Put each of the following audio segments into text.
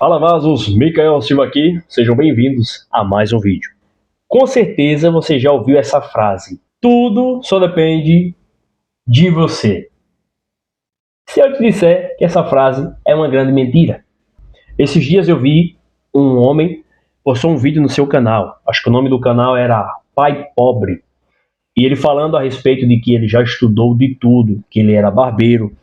Fala vasos, Micael Silva aqui, sejam bem-vindos a mais um vídeo. Com certeza você já ouviu essa frase: tudo só depende de você. Se eu te disser que essa frase é uma grande mentira. Esses dias eu vi um homem postou um vídeo no seu canal, acho que o nome do canal era Pai Pobre, e ele falando a respeito de que ele já estudou de tudo, que ele era barbeiro,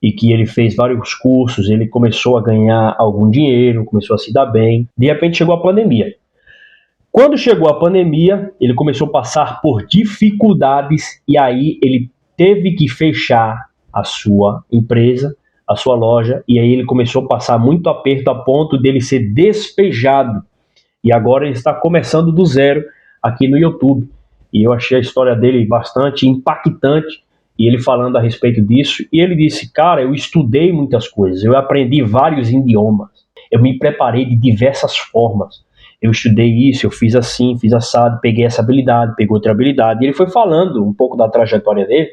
e que ele fez vários cursos, ele começou a ganhar algum dinheiro, começou a se dar bem. De repente chegou a pandemia. Quando chegou a pandemia, ele começou a passar por dificuldades e aí ele teve que fechar a sua empresa, a sua loja, e aí ele começou a passar muito aperto a ponto dele ser despejado. E agora ele está começando do zero aqui no YouTube. E eu achei a história dele bastante impactante. E ele falando a respeito disso, e ele disse: cara, eu estudei muitas coisas, eu aprendi vários idiomas, eu me preparei de diversas formas, eu estudei isso, eu fiz assim, fiz assado, peguei essa habilidade, peguei outra habilidade. E ele foi falando um pouco da trajetória dele,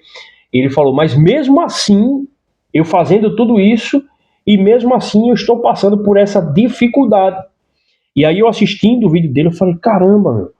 e ele falou: mas mesmo assim, eu fazendo tudo isso, e mesmo assim eu estou passando por essa dificuldade. E aí eu assistindo o vídeo dele, eu falei: caramba, meu,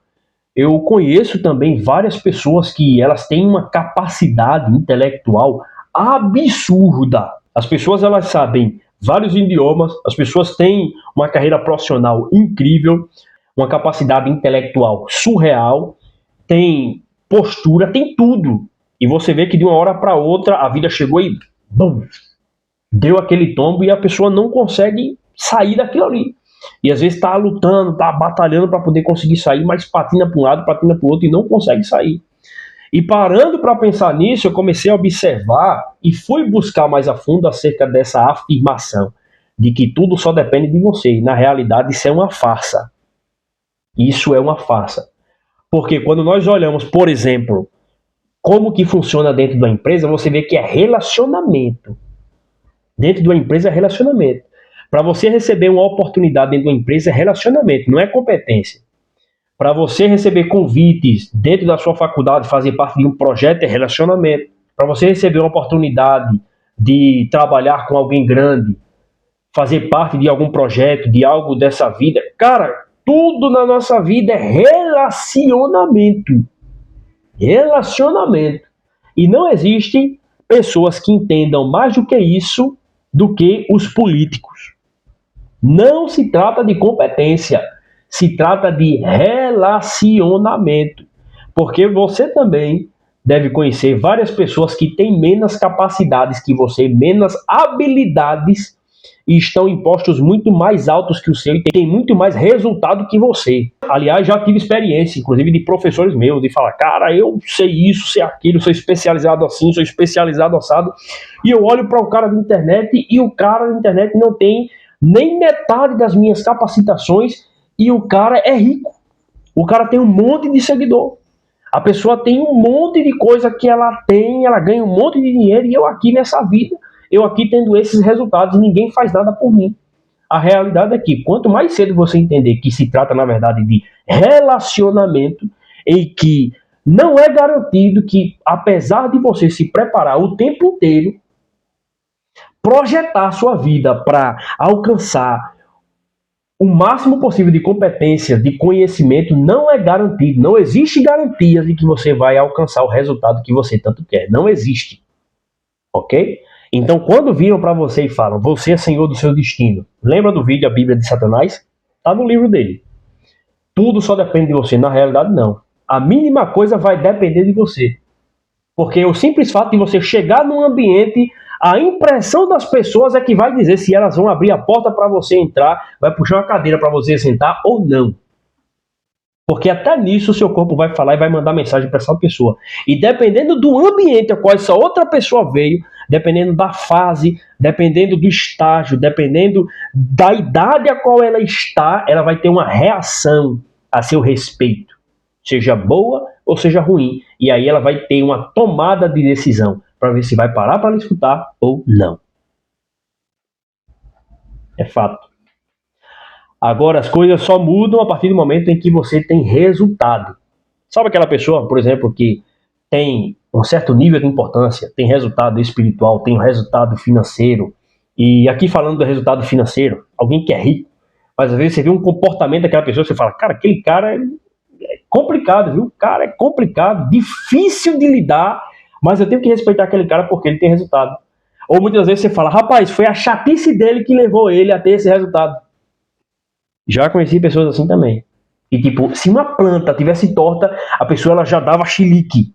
eu conheço também várias pessoas que elas têm uma capacidade intelectual absurda. As pessoas elas sabem vários idiomas, as pessoas têm uma carreira profissional incrível, uma capacidade intelectual surreal, tem postura, tem tudo. E você vê que de uma hora para outra a vida chegou e bum, deu aquele tombo e a pessoa não consegue sair daquilo ali. E às vezes está lutando, está batalhando para poder conseguir sair, mas patina para um lado, patina para o outro e não consegue sair. E parando para pensar nisso, eu comecei a observar e fui buscar mais a fundo acerca dessa afirmação de que tudo só depende de você. E na realidade isso é uma farsa. Isso é uma farsa. Porque quando nós olhamos, por exemplo, como que funciona dentro da empresa, você vê que é relacionamento. Dentro de uma empresa é relacionamento. Para você receber uma oportunidade dentro da empresa é relacionamento, não é competência. Para você receber convites dentro da sua faculdade, fazer parte de um projeto é relacionamento. Para você receber uma oportunidade de trabalhar com alguém grande, fazer parte de algum projeto, de algo dessa vida, cara, tudo na nossa vida é relacionamento. Relacionamento. E não existe pessoas que entendam mais do que isso do que os políticos. Não se trata de competência, se trata de relacionamento. Porque você também deve conhecer várias pessoas que têm menos capacidades que você, menos habilidades, e estão em postos muito mais altos que o seu e têm muito mais resultado que você. Aliás, já tive experiência, inclusive de professores meus, de falar: cara, eu sei isso, sei aquilo, sou especializado assim, sou especializado assado. E eu olho para o cara da internet e o cara da internet não tem nem metade das minhas capacitações e o cara é rico. O cara tem um monte de seguidor. A pessoa tem um monte de coisa que ela tem, ela ganha um monte de dinheiro e eu aqui nessa vida, eu aqui tendo esses resultados e ninguém faz nada por mim. A realidade é que quanto mais cedo você entender que se trata na verdade de relacionamento em que não é garantido que apesar de você se preparar o tempo inteiro, projetar a sua vida para alcançar o máximo possível de competência, de conhecimento, não é garantido. Não existe garantia de que você vai alcançar o resultado que você tanto quer. Não existe. Ok? Então, quando viram para você e falam: você é senhor do seu destino. Lembra do vídeo A Bíblia de Satanás? Está no livro dele. Tudo só depende de você. Na realidade, não. A mínima coisa vai depender de você. Porque o simples fato de você chegar num ambiente, a impressão das pessoas é que vai dizer se elas vão abrir a porta para você entrar, vai puxar uma cadeira para você sentar ou não. Porque até nisso o seu corpo vai falar e vai mandar mensagem para essa pessoa. E dependendo do ambiente a qual essa outra pessoa veio, dependendo da fase, dependendo do estágio, dependendo da idade a qual ela está, ela vai ter uma reação a seu respeito. Seja boa ou seja ruim. E aí ela vai ter uma tomada de decisão para ver se vai parar para escutar ou não. É fato. Agora as coisas só mudam a partir do momento em que você tem resultado. Sabe aquela pessoa, por exemplo, que tem um certo nível de importância, tem resultado espiritual, tem resultado financeiro. E aqui falando do resultado financeiro, alguém que é rico, Mas às vezes você vê um comportamento daquela pessoa, você fala, cara, aquele cara é complicado, viu? O cara é complicado, difícil de lidar, mas eu tenho que respeitar aquele cara porque ele tem resultado. Ou muitas vezes você fala, rapaz, foi a chatice dele que levou ele a ter esse resultado. Já conheci pessoas assim também. E tipo, se uma planta tivesse torta, a pessoa ela já dava chilique.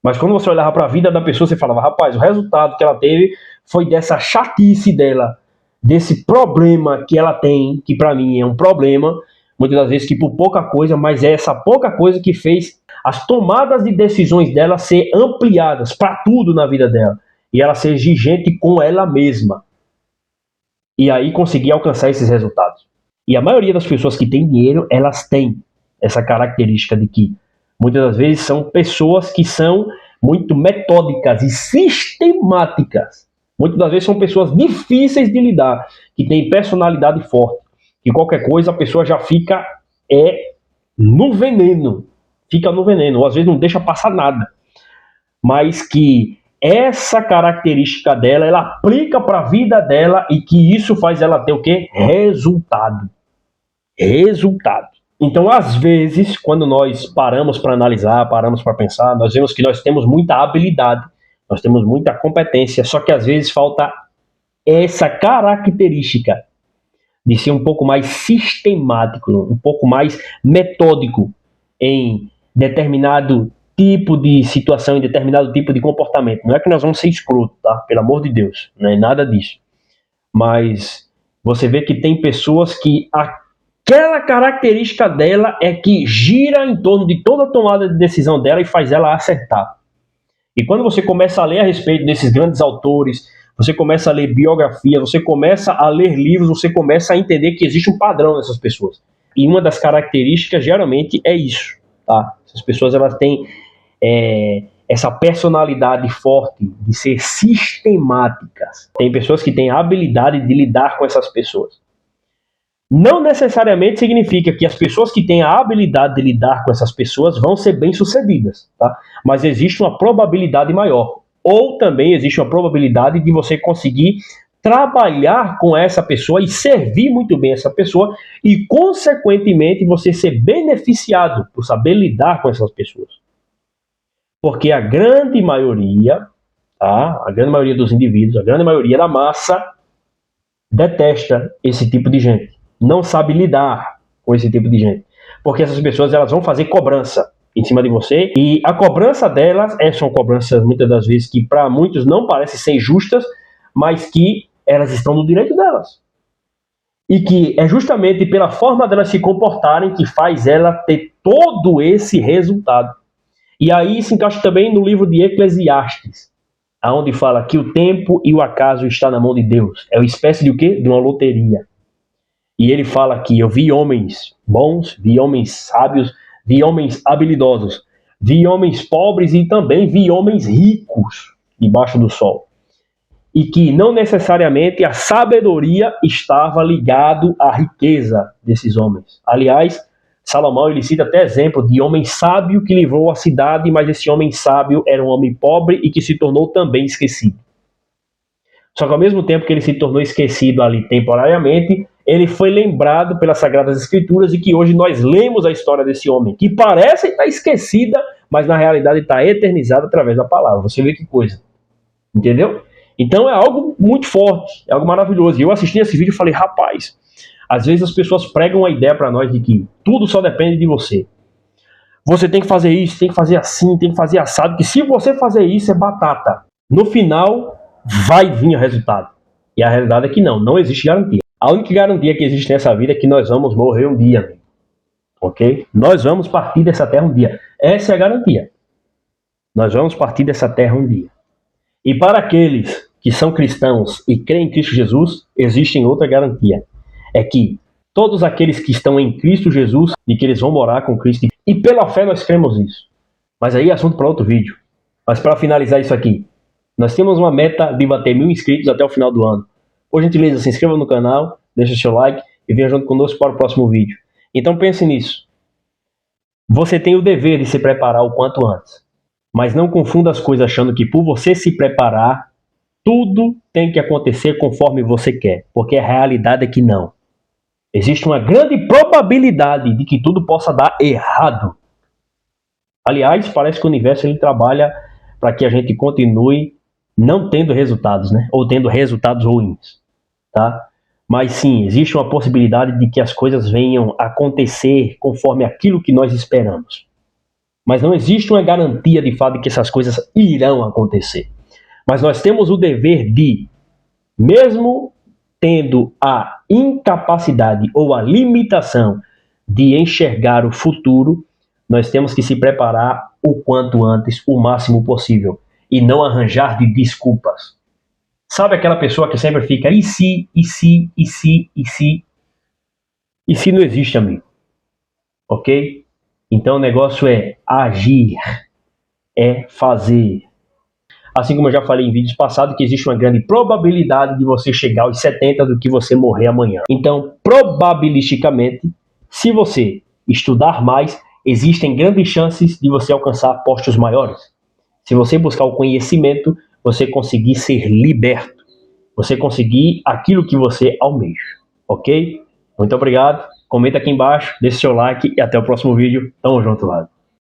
Mas quando você olhava para a vida da pessoa, você falava, rapaz, o resultado que ela teve foi dessa chatice dela, desse problema que ela tem, que para mim é um problema, muitas das vezes que por pouca coisa, mas é essa pouca coisa que fez as tomadas de decisões dela ser ampliadas para tudo na vida dela. E ela ser exigente com ela mesma. E aí conseguir alcançar esses resultados. E a maioria das pessoas que têm dinheiro, elas têm essa característica de que muitas das vezes são pessoas que são muito metódicas e sistemáticas. Muitas das vezes são pessoas difíceis de lidar, que têm personalidade forte. Que qualquer coisa a pessoa já fica no veneno. Fica no veneno, ou às vezes não deixa passar nada. Mas que essa característica dela, ela aplica para a vida dela e que isso faz ela ter o quê? Resultado. Resultado. Então, às vezes, quando nós paramos para analisar, paramos para pensar, nós vemos que nós temos muita habilidade, nós temos muita competência, só que às vezes falta essa característica de ser um pouco mais sistemático, um pouco mais metódico em determinado tipo de situação, em determinado tipo de comportamento. Não é que nós vamos ser escroto, tá? Pelo amor de Deus, não é nada disso. Mas você vê que tem pessoas que aquela característica dela é que gira em torno de toda a tomada de decisão dela e faz ela acertar. E quando você começa a ler a respeito desses grandes autores, você começa a ler biografia, você começa a ler livros, você começa a entender que existe um padrão nessas pessoas. E uma das características, geralmente, é isso. Tá? Essas pessoas elas têm essa personalidade forte de ser sistemáticas. Tem pessoas que têm a habilidade de lidar com essas pessoas. Não necessariamente significa que as pessoas que têm a habilidade de lidar com essas pessoas vão ser bem-sucedidas, tá? Mas existe uma probabilidade maior. Ou também existe uma probabilidade de você conseguir trabalhar com essa pessoa e servir muito bem essa pessoa e, consequentemente, você ser beneficiado por saber lidar com essas pessoas. Porque a grande maioria, tá? A grande maioria dos indivíduos, a grande maioria da massa detesta esse tipo de gente. Não sabe lidar com esse tipo de gente. Porque essas pessoas elas vão fazer cobrança em cima de você. E a cobrança delas são cobranças, muitas das vezes, que para muitos não parecem ser justas, mas que elas estão no direito delas. E que é justamente pela forma delas se comportarem que faz ela ter todo esse resultado. E aí se encaixa também no livro de Eclesiastes, onde fala que o tempo e o acaso está na mão de Deus. É uma espécie de o quê? De uma loteria. E ele fala que eu vi homens bons, vi homens sábios, vi homens habilidosos, vi homens pobres e também vi homens ricos debaixo do sol. E que não necessariamente a sabedoria estava ligado à riqueza desses homens. Aliás, Salomão ele cita até exemplo de homem sábio que livrou a cidade, mas esse homem sábio era um homem pobre e que se tornou também esquecido. Só que ao mesmo tempo que ele se tornou esquecido ali temporariamente, ele foi lembrado pelas Sagradas Escrituras e que hoje nós lemos a história desse homem, que parece estar esquecida, mas na realidade está eternizada através da palavra. Você vê que coisa. Entendeu? Então é algo muito forte, é algo maravilhoso. E eu assisti esse vídeo e falei, rapaz, às vezes as pessoas pregam uma ideia para nós de que tudo só depende de você. Você tem que fazer isso, tem que fazer assim, tem que fazer assado, que se você fazer isso é batata. No final, vai vir o resultado. E a realidade é que não existe garantia. A única garantia que existe nessa vida é que nós vamos morrer um dia, amigo. Ok? Nós vamos partir dessa terra um dia. Essa é a garantia. Nós vamos partir dessa terra um dia. E para aqueles que são cristãos e creem em Cristo Jesus, existe outra garantia. É que todos aqueles que estão em Cristo Jesus, e que eles vão morar com Cristo. E pela fé nós cremos nisso. Mas aí é assunto para outro vídeo. Mas para finalizar isso aqui, nós temos uma meta de bater 1000 inscritos até o final do ano. Por gentileza, se inscreva no canal, deixe o seu like e venha junto conosco para o próximo vídeo. Então pense nisso. Você tem o dever de se preparar o quanto antes. Mas não confunda as coisas achando que por você se preparar, tudo tem que acontecer conforme você quer. Porque a realidade é que não. Existe uma grande probabilidade de que tudo possa dar errado. Aliás, parece que o universo ele trabalha para que a gente continue não tendo resultados, né? Ou tendo resultados ruins, tá? Mas sim, existe uma possibilidade de que as coisas venham a acontecer conforme aquilo que nós esperamos. Mas não existe uma garantia de fato de que essas coisas irão acontecer. Mas nós temos o dever de, mesmo tendo a incapacidade ou a limitação de enxergar o futuro, nós temos que se preparar o quanto antes, o máximo possível, e não arranjar de desculpas. Sabe aquela pessoa que sempre fica, e se, e se, e se, e se? E se não existe, amigo? Ok? Então o negócio é agir, é fazer. Assim como eu já falei em vídeos passados, que existe uma grande probabilidade de você chegar aos 70 do que você morrer amanhã. Então, probabilisticamente, se você estudar mais, existem grandes chances de você alcançar postos maiores. Se você buscar o conhecimento, você conseguir ser liberto. Você conseguir aquilo que você almeja. Ok? Muito obrigado. Comenta aqui embaixo, deixe seu like e até o próximo vídeo. Tamo junto, lado.